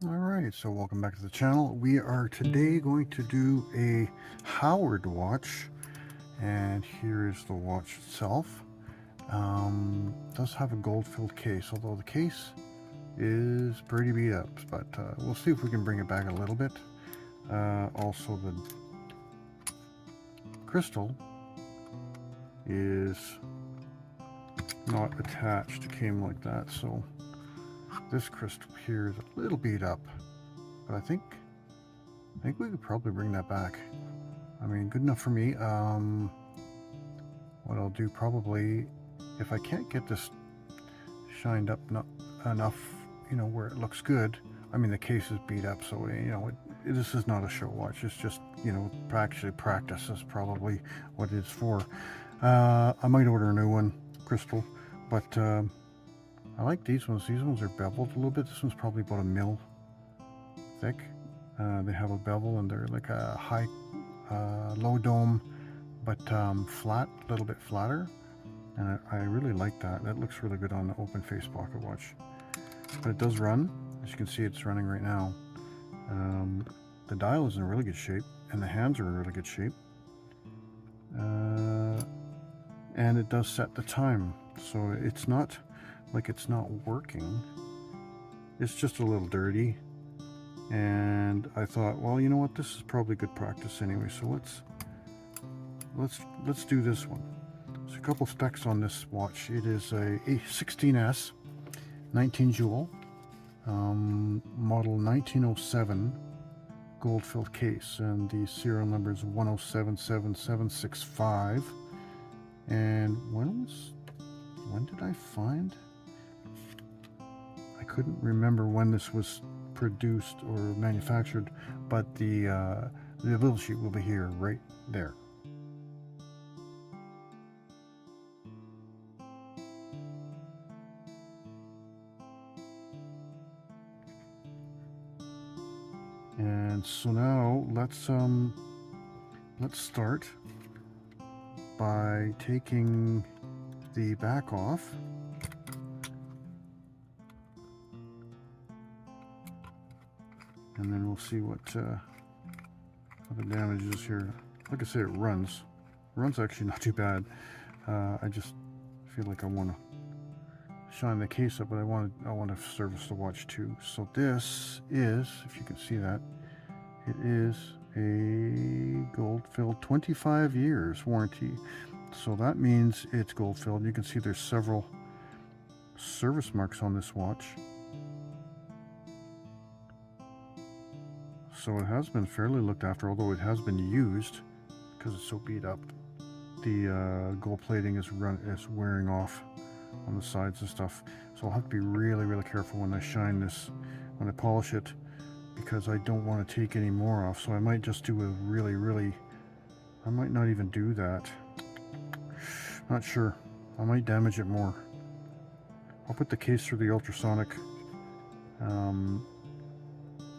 Alright, so welcome back to the channel. We are today going to do a Howard watch, and here is the watch itself. It does have a gold-filled case, although the case is pretty beat up, but we'll see if we can bring it back a little bit. Also, the crystal is not attached. It came like that, so this crystal here is a little beat up, but I think we could probably bring that back. I mean, good enough for me. What I'll do probably, if I can't get this shined up enough, where it looks good. I mean, the case is beat up, so this is not a show watch. It's just actually practice is probably what it's for. I might order a new one, crystal, but I like these ones. These ones are beveled a little bit. This one's probably about a mil thick. They have a bevel and they're like a high, low dome, but flat, a little bit flatter. And I really like that. That looks really good on the open face pocket watch. But it does run. As you can see, it's running right now. The dial is in really good shape, and the hands are in really good shape. And it does set the time, so it's not like it's not working. It's just a little dirty. And I thought, well, you know what? This is probably good practice anyway. So let's do this one. So a couple specs on this watch. It is a 16S, 19 jewel, model 1907, gold-filled case, and the serial number is 1077765. And when did I find? I couldn't remember when this was produced or manufactured, but the build sheet will be here, right there. And so now let's start by taking the back off. And then we'll see what the damage is here. Like I say, it runs. Runs actually not too bad. I just feel like I want to shine the case up, but I want to service the watch too. So this is, if you can see that, it is a gold-filled 25 years warranty. So that means it's gold-filled. You can see there's several service marks on this watch. So it has been fairly looked after, although it has been used because it's so beat up. The gold plating is wearing off on the sides and stuff. So I'll have to be really, really careful when I shine this, when I polish it, because I don't want to take any more off. So I might just do a I might not even do that. Not sure. I might damage it more. I'll put the case through the ultrasonic,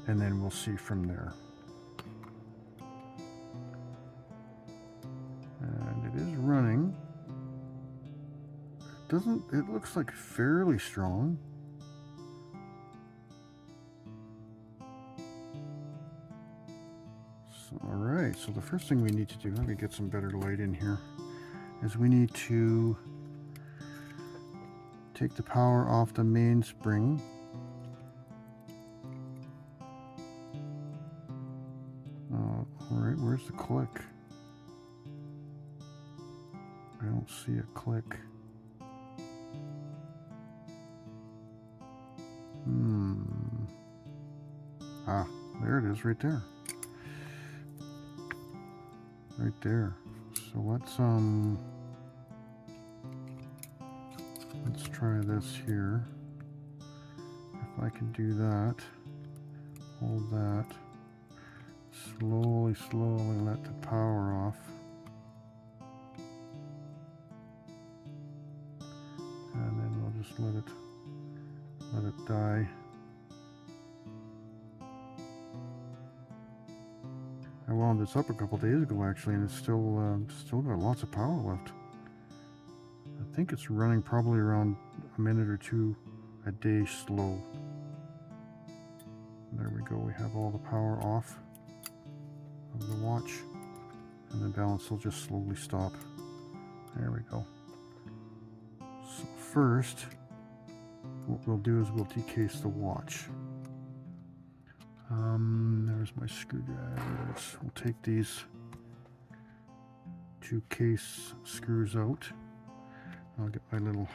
and then we'll see from there. And it is running. It looks like fairly strong. So, all right, so the first thing we need to do, let me get some better light in here, is we need to take the power off the mainspring. All right, where's the click? I don't see a click. Ah, there it is, right there. Right there. So let's try this here. If I can do that, hold that, slowly let the power off. And then we'll just let it die. I wound this up a couple days ago actually, and it's still got lots of power left. I think it's running probably around a minute or two a day slow. we go. We have all the power off of the watch, and the balance will just slowly stop. There we go. So first, what we'll do is we'll decase the watch. There's my screwdrivers. We'll take these 2 case screws out. I'll get my little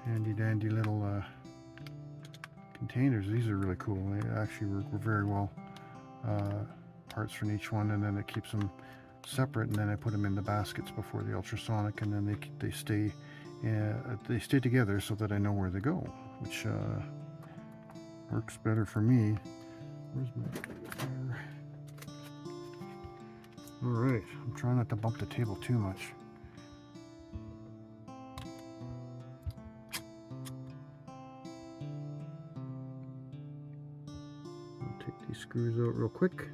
handy dandy little containers. These are really cool. They actually work very well. Parts from each one, and then it keeps them separate, and then I put them in the baskets before the ultrasonic, and then they stay together so that I know where they go, which works better for me. Where's my fire? All right, I'm trying not to bump the table too much. I'll take these screws out real quick.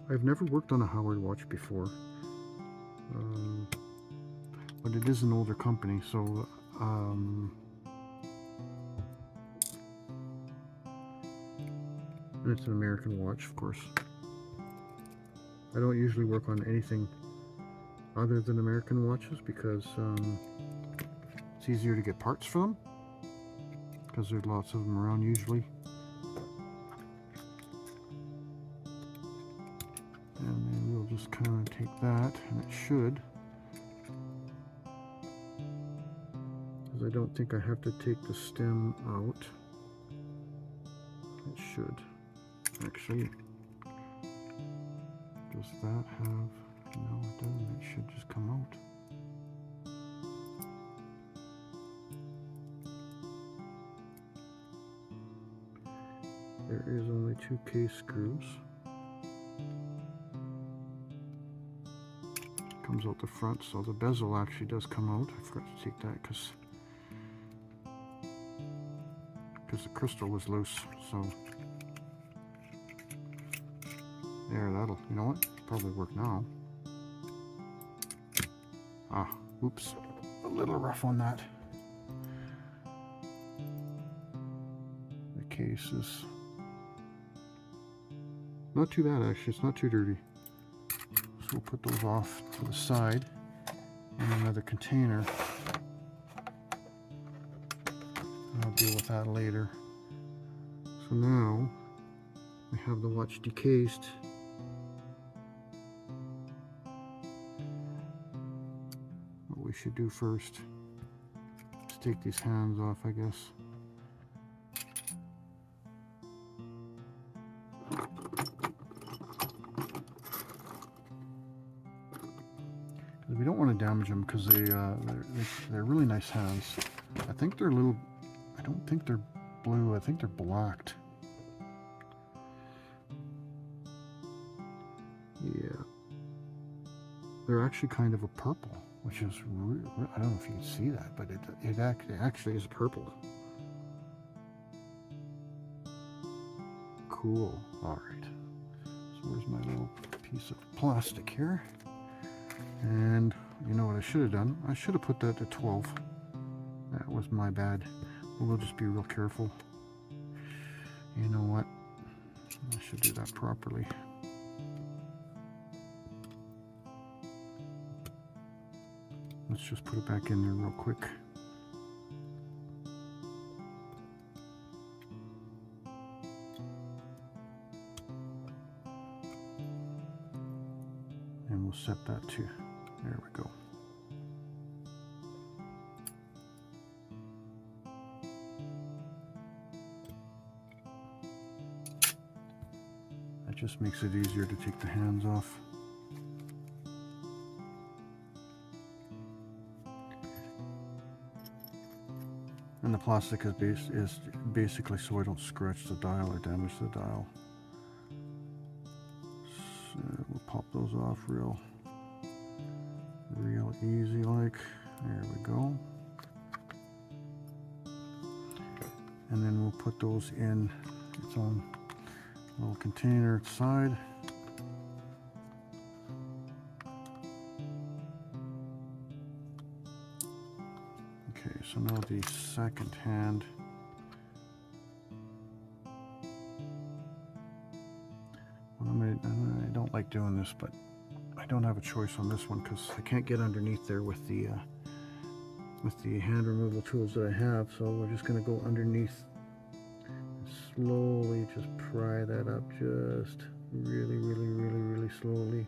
I've never worked on a Howard watch before, but it is an older company, so it's an American watch, of course. I don't usually work on anything other than American watches because it's easier to get parts for them, because there's lots of them around usually. And then we'll just kind of take that, and it should, because I don't think I have to take the stem out. It should. Actually, does that have, no it doesn't, it should just come out. There is only 2 case screws. Comes out the front, so the bezel actually does come out. I forgot to take that because the crystal was loose, so there, that'll, you know what, probably work now. Ah, oops, a little rough on that. The case is not too bad actually, it's not too dirty. So we'll put those off to the side in another container. I'll deal with that later. So now we have the watch decased. What we should do first is take these hands off, I guess. We don't want to damage them because they're really nice hands. I think they're little. I don't think they're blue. I think they're blacked. Yeah, they're actually kind of a purple, which is I don't know if you can see that, but it actually is purple. Cool. All right. So where's my little piece of plastic here? And you know what I should have done? I should have put that to 12. That was my bad. We'll just be real careful. You know what? I should do that properly. Let's just put it back in there real quick. And we'll set that to, there we go. That just makes it easier to take the hands off. And the plastic is basically so I don't scratch the dial or damage the dial. So we'll pop those off real easy like. There we go. And then we'll put those in its own little container side. so now the second hand. I don't like doing this, but I don't have a choice on this one because I can't get underneath there with the hand removal tools that I have. So we're just going to go underneath, slowly just pry that up, just really slowly.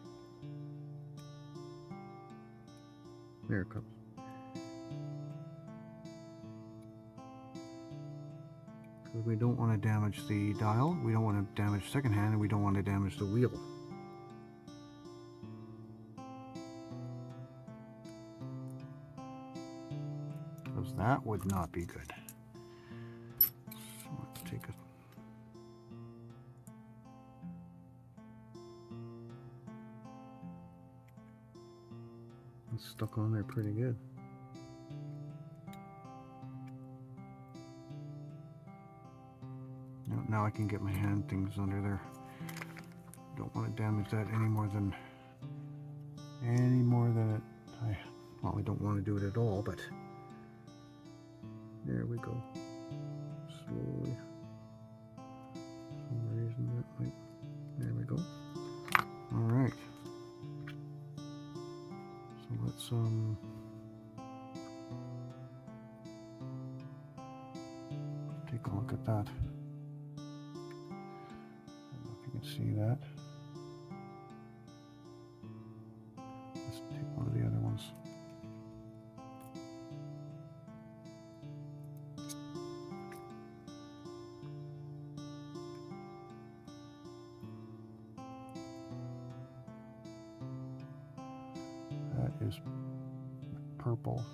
There it comes. Because we don't want to damage the dial, we don't want to damage second hand, and we don't want to damage the wheel. Because that would not be good. So let's take a it's stuck on there pretty good. Now I can get my hand things under there. Don't want to damage that any more than it. Well, I don't want to do it at all, but there we go. Slowly. For some reason that might. There we go. All right. So let's take a look at that. See that? Let's take one of the other ones. That is purple.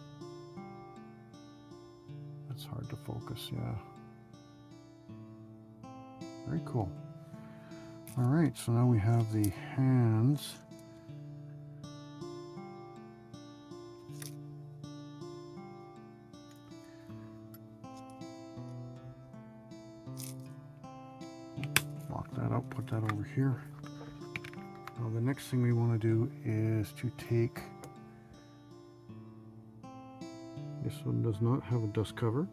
That's hard to focus, yeah. Very cool. All right, so now we have the hands. Lock that up, put that over here. Now the next thing we want to do is to take, this one does not have a dust cover.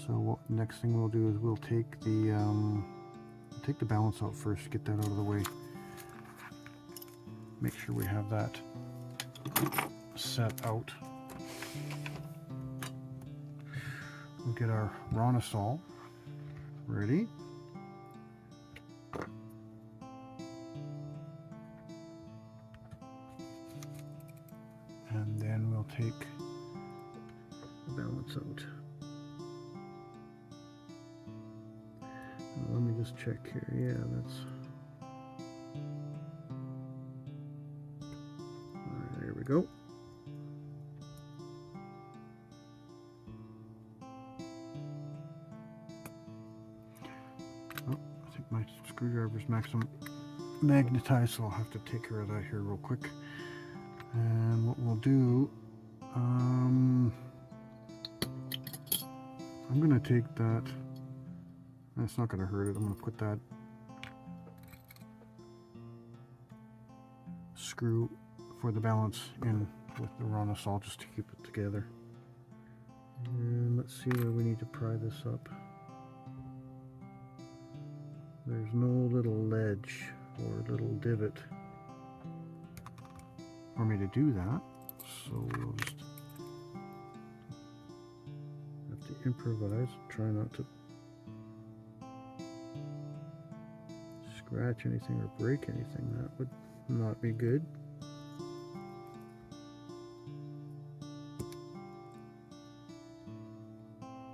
So what next thing we'll do is we'll take the balance out first, get that out of the way. Make sure we have that set out. We'll get our Ronisol ready. And then we'll take the balance out. Let me just check here. Yeah, that's... All right, there we go. Oh, I think my screwdriver's magnetized, so I'll have to take care of that here real quick. And what we'll do, I'm going to take that. That's not going to hurt it. I'm going to put that screw for the balance in with the Ronisol just to keep it together. And let's see where we need to pry this up. There's no little ledge or little divot for me to do that, so we'll just have to improvise. Try not to scratch anything or break anything. That would not be good.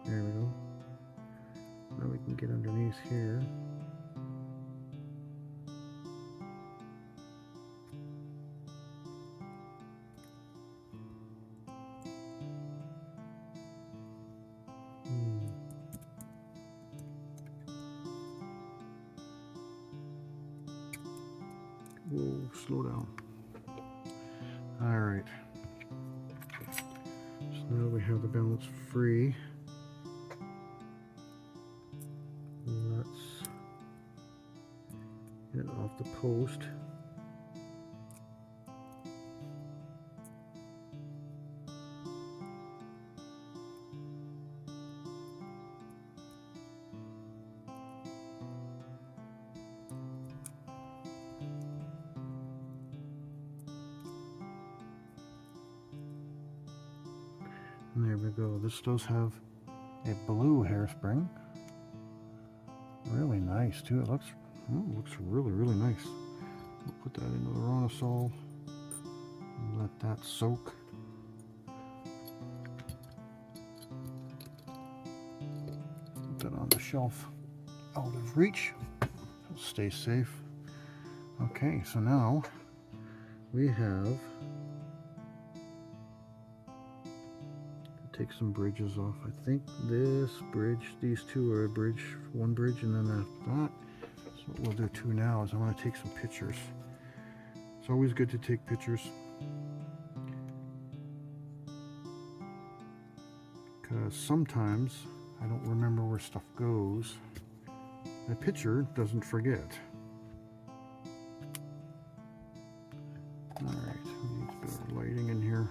There we go. Now we can get underneath here. Whoa, slow down. All right. So now we have the balance free. Let's get it off the post. And there we go. This does have a blue hairspring. Really nice too. It looks really, really nice. We'll put that into the Ronisol and let that soak. Put that on the shelf out of reach. Stay safe. Okay, so now we have to take some bridges off. I think this bridge, these two are a bridge, one bridge, and then after that. So what we'll do too now is I want to take some pictures. It's always good to take pictures because sometimes I don't remember where stuff goes. The picture doesn't forget. Alright, we need better lighting in here.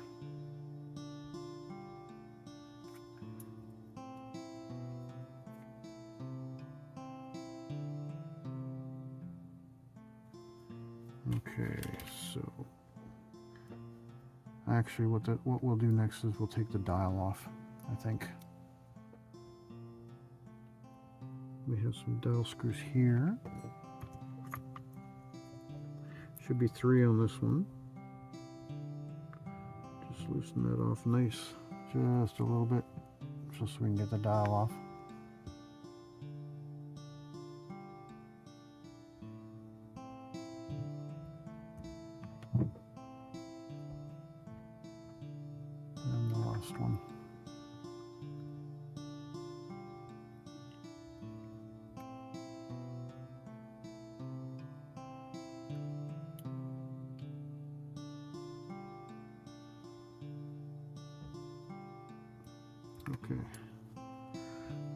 Okay, so actually what we'll do next is we'll take the dial off, I think. We have some dowel screws here. Should be 3 on this one. Just loosen that off nice, just a little bit, just so we can get the dial off. And the last one. Okay,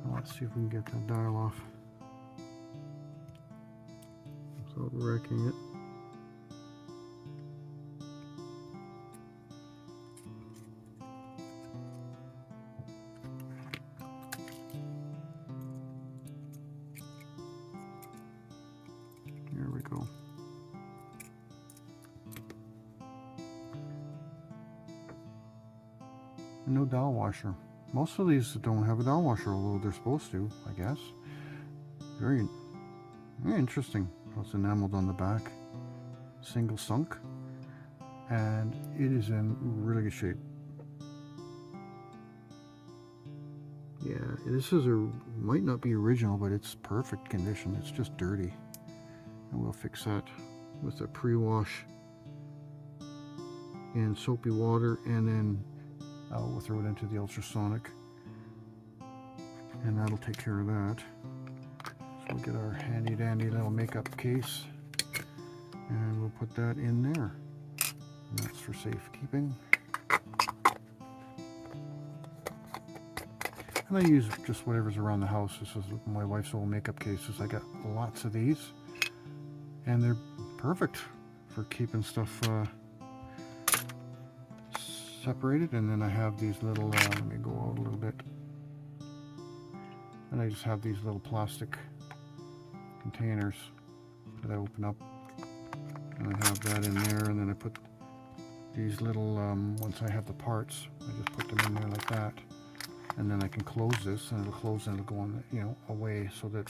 now let's see if we can get that dial off without wrecking it. There we go. No dowel washer. Most of these don't have a dowel washer, although they're supposed to, I guess. Very interesting. It's enameled on the back. Single sunk. And it is in really good shape. Yeah, this is might not be original, but it's perfect condition. It's just dirty. And we'll fix that with a pre-wash and soapy water, and then we'll throw it into the ultrasonic, and that'll take care of that. So we'll get our handy dandy little makeup case, and we'll put that in there. And that's for safekeeping. And I use just whatever's around the house. This is my wife's old makeup cases. I got lots of these, and they're perfect for keeping stuff separated. And then I have these little, let me go out a little bit, and I just have these little plastic containers that I open up, and I have that in there, and then I put these little, once I have the parts, I just put them in there like that, and then I can close this, and it'll close and it'll go on, you know, away, so that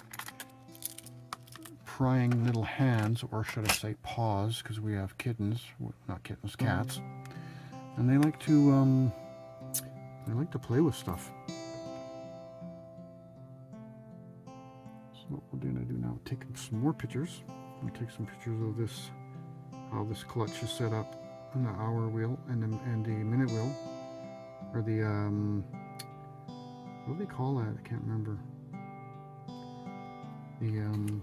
prying little hands, or should I say paws, because we have kittens, not kittens, cats, and they like to play with stuff. So what we're going to do now, take some more pictures. We'll take some pictures of this, how this clutch is set up on the hour wheel and the minute wheel, or the what do they call that? I can't remember. The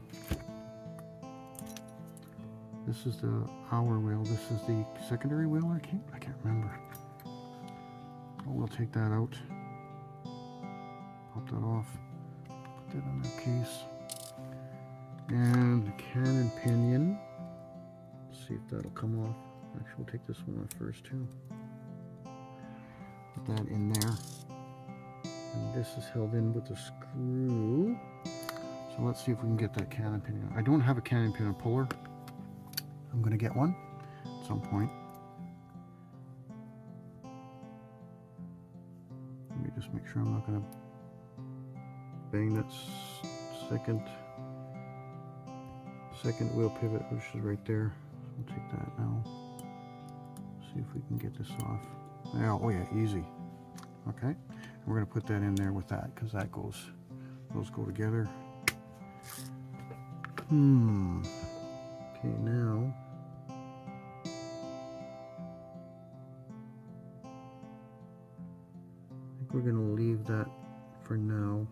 this is the hour wheel. This is the secondary wheel. I can't remember. Oh, we'll take that out. Pop that off. Put that on that case. And the cannon pinion. Let's see if that'll come off. Actually, we'll take this one off first too. Put that in there. And this is held in with a screw. So let's see if we can get that cannon pinion. I don't have a cannon pinion puller. I'm going to get one at some point. Just make sure I'm not going to bang that second wheel pivot, which is right there. So we'll take that now. See if we can get this off. Oh yeah, easy. Okay, and we're going to put that in there with that, because that those go together. Okay, now I think we're going to leave that for now.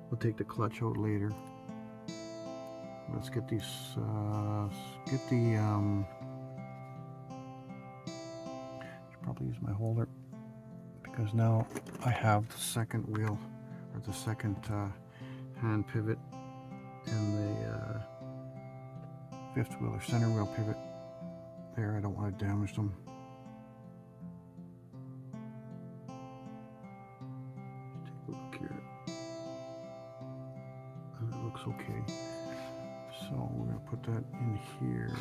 We'll take the clutch out later. Let's get these, should probably use my holder, because now I have the second wheel, or the second hand pivot, and the fifth wheel or center wheel pivot there. I don't want to damage them. Take a look here. And it looks okay. So we're going to put that in here.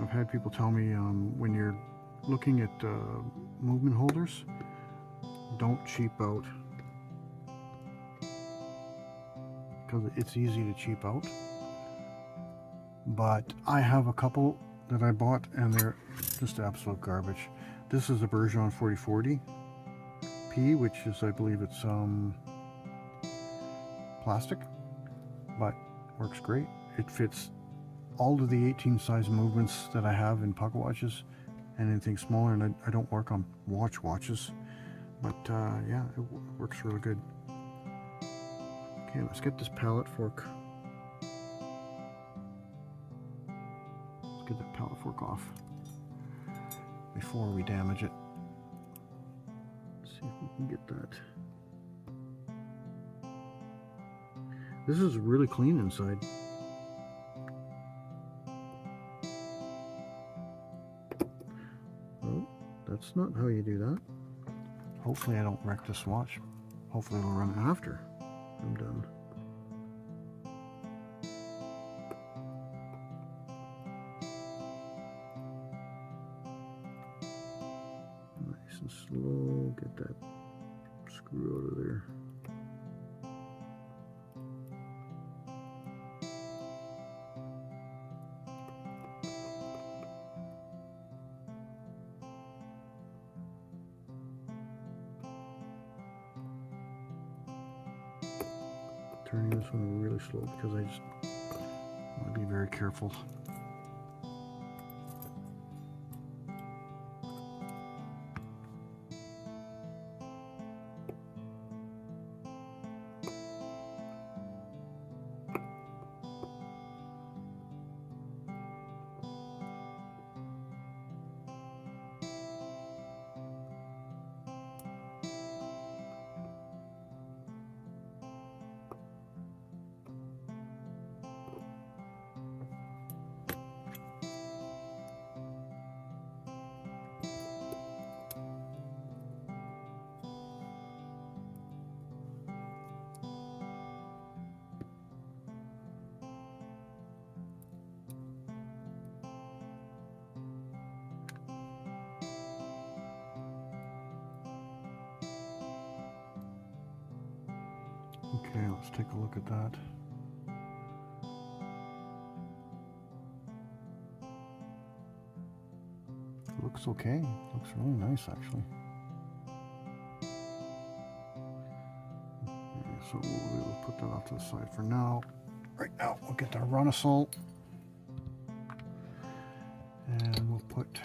I've had people tell me when you're looking at movement holders, don't cheap out, because it's easy to cheap out. But I have a couple that I bought and they're just absolute garbage. This is a Bergeron 4040 P, which is, I believe it's plastic, but works great. It fits all of the 18 size movements that I have in pocket watches, and anything smaller, and I don't work on watches, but yeah, it works really good. Okay, let's get this pallet fork. Let's get that pallet fork off before we damage it. Let's see if we can get that. This is really clean inside. That's not how you do that. Hopefully I don't wreck this watch. Hopefully it'll run after I'm done. Nice and slow. Get that screw out of there. Turning this one really slow because I just want to be very careful. Okay, let's take a look at that. Looks okay. Looks really nice, actually. Okay, so we'll put that off to the side for now. Right now, we'll get our Runasol, and we'll put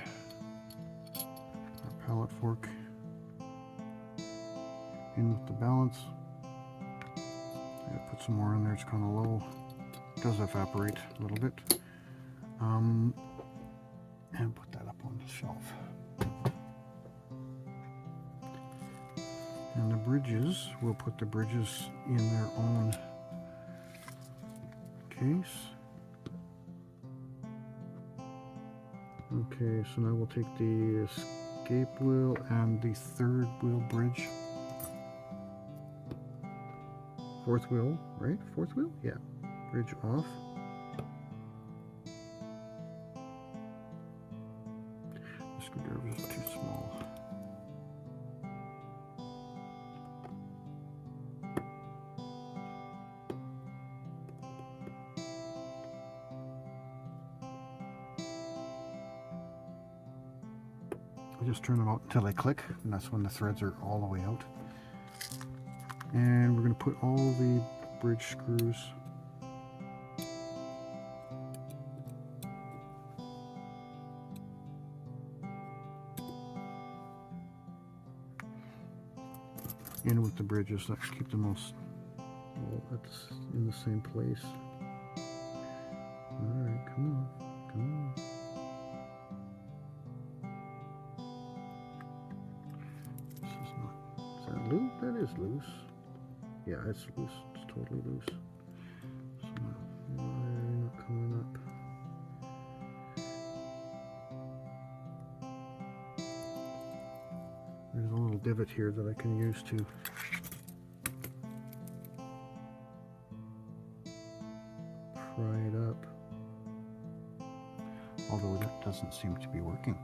our pallet fork in with the balance. Put some more in there. It's kind of low. It does evaporate a little bit. And put that up on the shelf. And the bridges, we'll put the bridges in their own case. Okay, so now we'll take the escape wheel and the third wheel bridge. Fourth wheel, right? Fourth wheel? Yeah. bridge off. The screwdriver is too small. I just turn them out until they click, and that's when the threads are all the way out. And we're going to put all the bridge screws in with the bridges. Let's keep them all in the same place. Alright, come on, come on. This is not, is that loose? That is loose. Yeah, it's loose, it's totally loose. So why are they not coming up? There's a little divot here that I can use to pry it up. Although that doesn't seem to be working.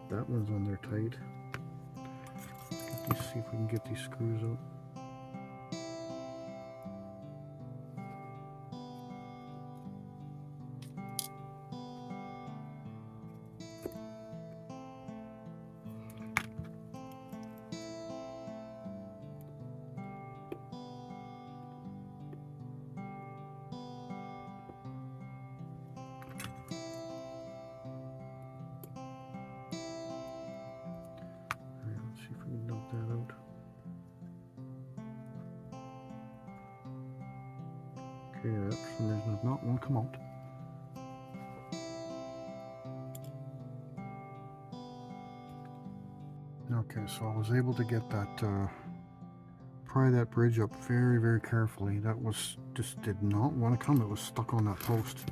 That one's on there tight. Let's see if we can get these screws out. Okay, that for some reason does not want to come out. Okay, so I was able to get that, pry that bridge up very, very carefully. That was just did not want to come. It was stuck on that post.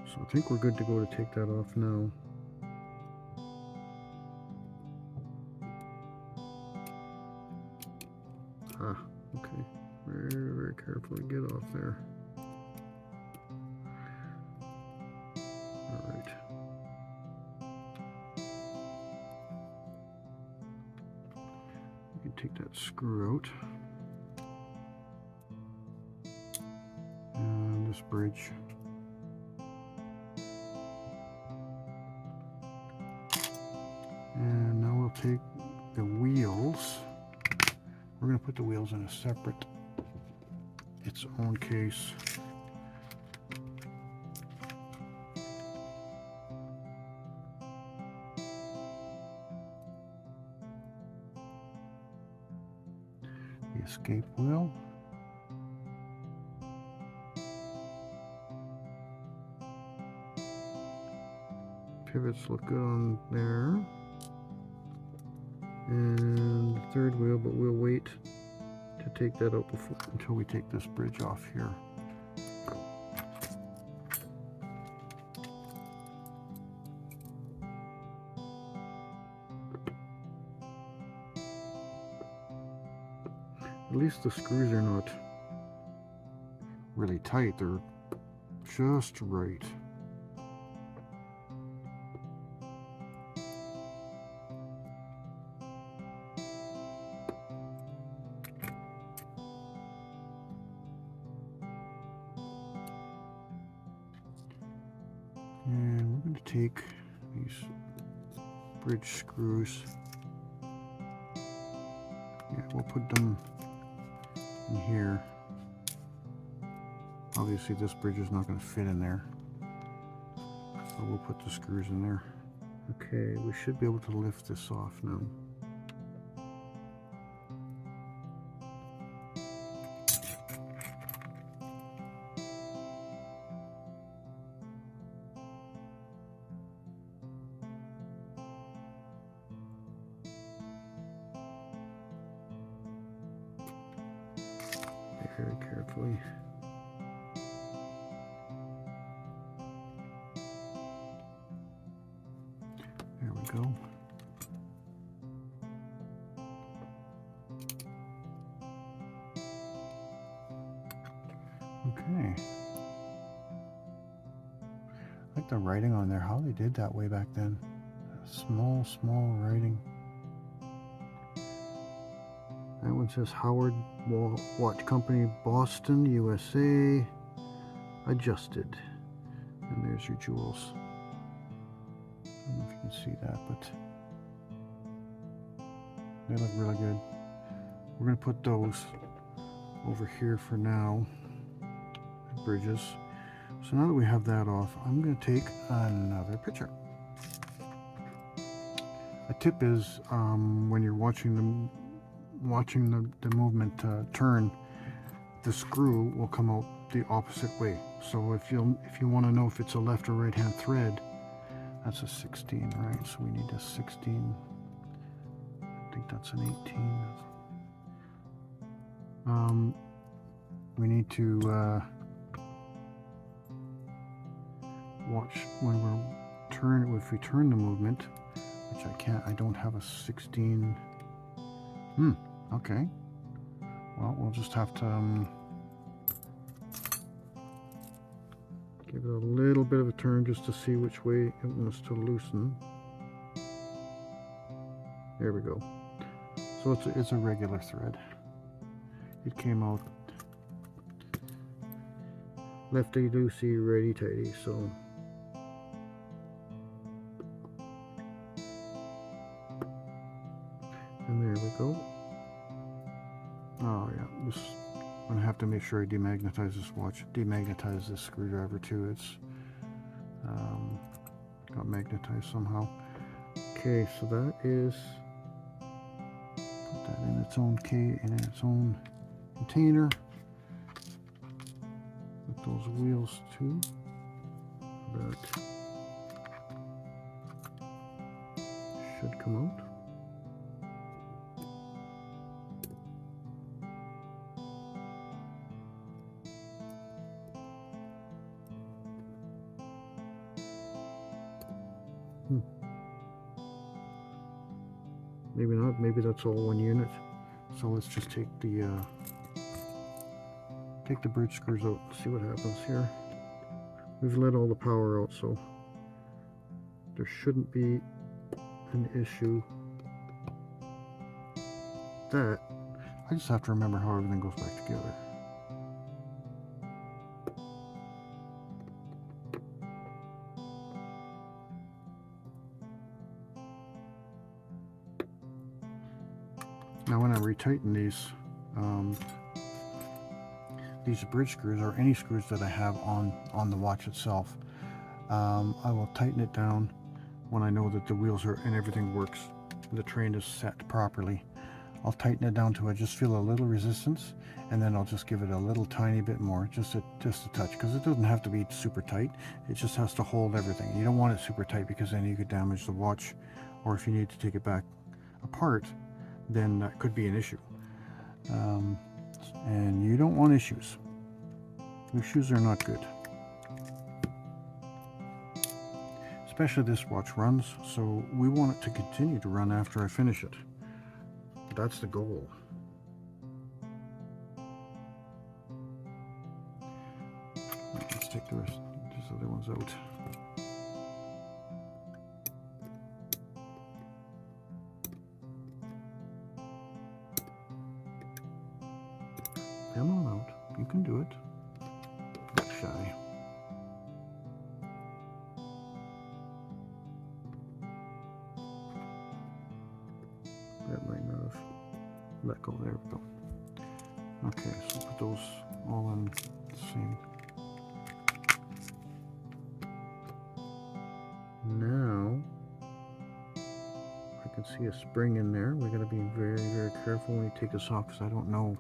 So I think we're good to go to take that off now. Ah, okay. Very, very carefully get off there. All right. You can take that screw out. And this bridge. And now we'll take the wheels. We're going to put the wheels in a separate, its own case. The escape wheel. Pivots look good on there. And the third wheel, but we'll wait to take that out until we take this bridge off here. At least the screws are not really tight, they're just right. And we're going to take these bridge screws. Yeah, we'll put them in here. Obviously this bridge is not going to fit in there, so we'll put the screws in there. Okay, we should be able to lift this off now. hopefully. There we go. Okay. I like the writing on there, how they did that way back then. Small writing. That one says Howard Watch Company, Boston, USA. Adjusted. And there's your jewels. I don't know if you can see that, but they look really good. We're going to put those over here for now. Bridges. So now that we have that off, I'm going to take another picture. A tip is when you're watching the movement turn, the screw will come out the opposite way. So if you want to know if it's a left or right hand thread, that's a 16, right? So we need a 16. I think that's an 18. We need to watch when if we turn the movement, which I can't. I don't have a 16. Okay. Well, we'll just have to give it a little bit of a turn just to see which way it wants to loosen. There we go. So it's a regular thread. It came out lefty loosey, righty tighty. So and there we go. Oh yeah, I'm gonna have to make sure I demagnetize this watch, demagnetize this screwdriver too. It's got magnetized somehow. Okay, so that is, put that in its own container. With those wheels too. That should come out. Maybe not, maybe that's all one unit. So let's just take the bridge screws out and see what happens here. We've let all the power out, so there shouldn't be an issue. That, I just have to remember how everything goes back together. Now when I retighten these bridge screws, or any screws that I have on the watch itself, I will tighten it down when I know that the wheels are and everything works, the train is set properly. I'll tighten it down to I just feel a little resistance, and then I'll just give it a little tiny bit more, just a touch, because it doesn't have to be super tight. It just has to hold everything. You don't want it super tight because then you could damage the watch, or if you need to take it back apart, then that could be an issue. And you don't want issues. Issues are not good. Especially this watch runs, so we want it to continue to run after I finish it. That's the goal. Let's take the rest, these other ones out. Come on out. You can do it. Not shy. That might not have let go. There we go. Okay, so put those all in the same. Now I can see a spring in there. We got to be very, very careful when we take this off, because I don't know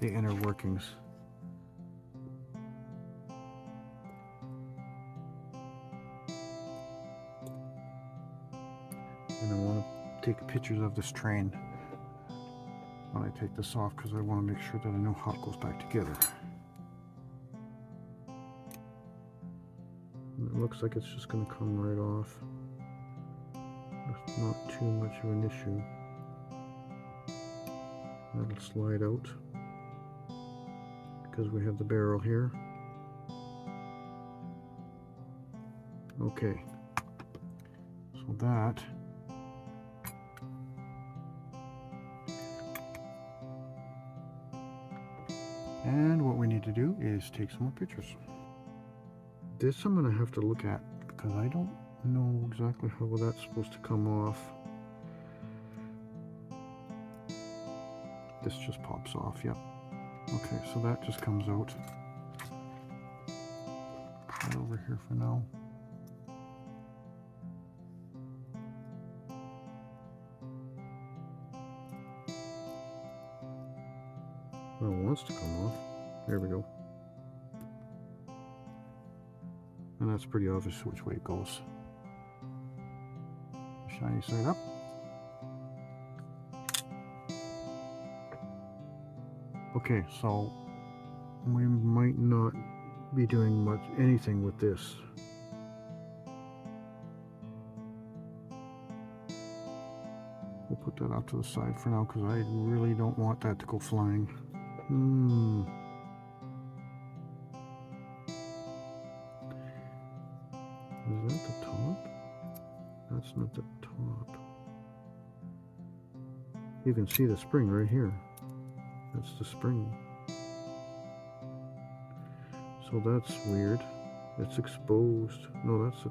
the inner workings. And I want to take pictures of this train when I take this off, because I want to make sure that I know how it goes back together. it looks like it's just going to come right off. It's not too much of an issue. That'll slide out because we have the barrel here. Okay, so that and what we need to do is take some more pictures. This I'm going to have to look at because I don't know exactly how that's supposed to come off. This just pops off, yep. Okay, so that just comes out. Put that over here for now. Well, it wants to come off. There we go. And that's pretty obvious which way it goes. Shiny side up. Okay, so we might not be doing anything with this. We'll put that out to the side for now because I really don't want that to go flying. Is that the top? That's not the top. You can see the spring right here. That's the spring. So that's weird. It's exposed. No, that's a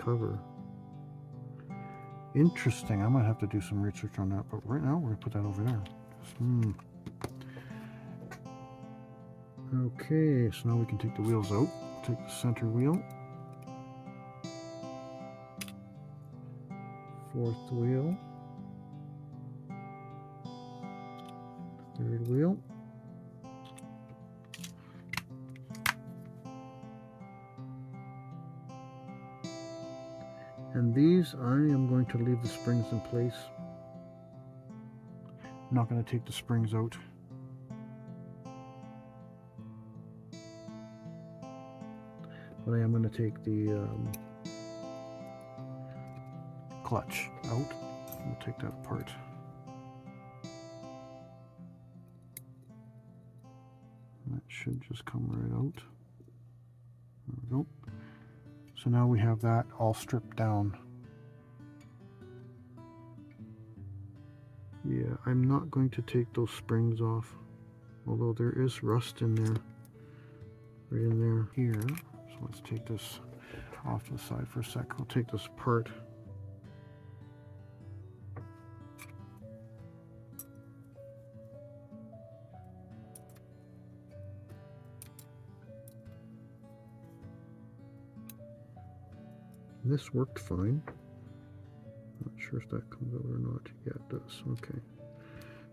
cover. Interesting. I might have to do some research on that, but right now we're going to put that over there. Okay, so now we can take the wheels out. Take the center wheel. Fourth wheel. Third wheel. And these, I am going to leave the springs in place. I'm not going to take the springs out. But I am going to take the clutch out. We'll take that apart. That should just come right out. There we go. So now we have that all stripped down. Yeah, I'm not going to take those springs off, although there is rust in there, right in there here. So let's take this off to the side for a sec. I'll take this apart. This worked fine. Not sure if that comes out or not. Yeah, it does. Okay.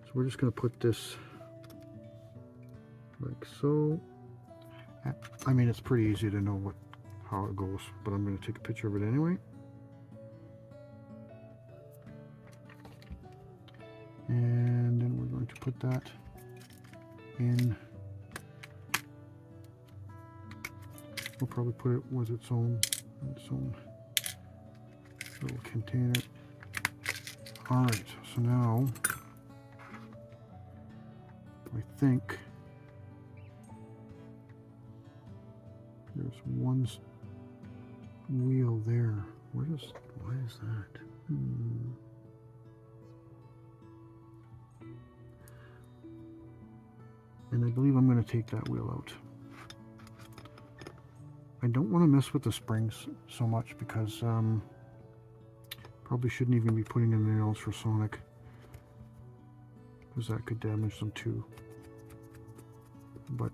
So we're just going to put this like so. I mean, it's pretty easy to know how it goes, but I'm going to take a picture of it anyway. And then we're going to put that in. We'll probably put it with its own little container. All right, so now I think there's one wheel there. Why is that? And I believe I'm going to take that wheel out. I don't want to mess with the springs so much because probably shouldn't even be putting in the ultrasonic because that could damage them too. But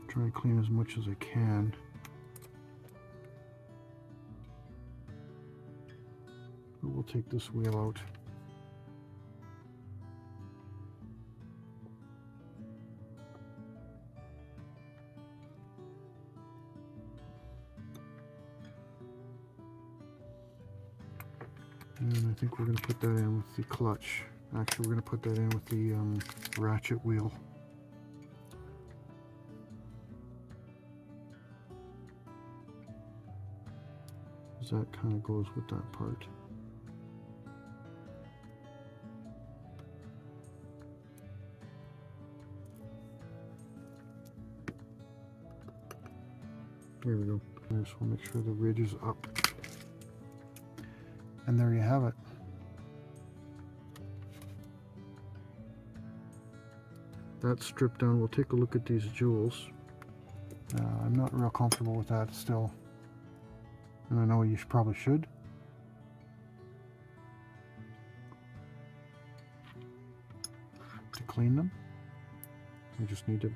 try to clean as much as I can. But we'll take this wheel out. And I think we're going to put that in with the clutch. Actually, we're going to put that in with the ratchet wheel. because that kind of goes with that part. There we go. I just want to make sure the ridge is up. And there you have it. That's stripped down. We'll take a look at these jewels. I'm not real comfortable with that still. And I know you probably should. To clean them, we just need to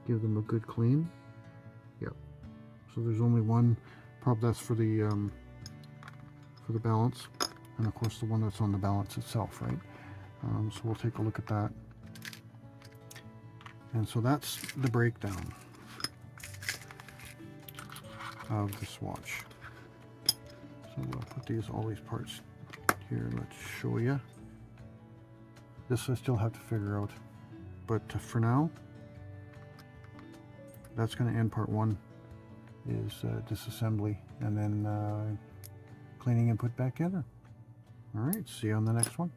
give them a good clean. Yep. So there's only one. Probably that's for the balance, and of course the one that's on the balance itself, right? So we'll take a look at that. And so that's the breakdown of the swatch. So we'll put all these parts here. Let's show you. This I still have to figure out, but for now, that's going to end part one, is disassembly, and then cleaning and put back together. All right, see you on the next one.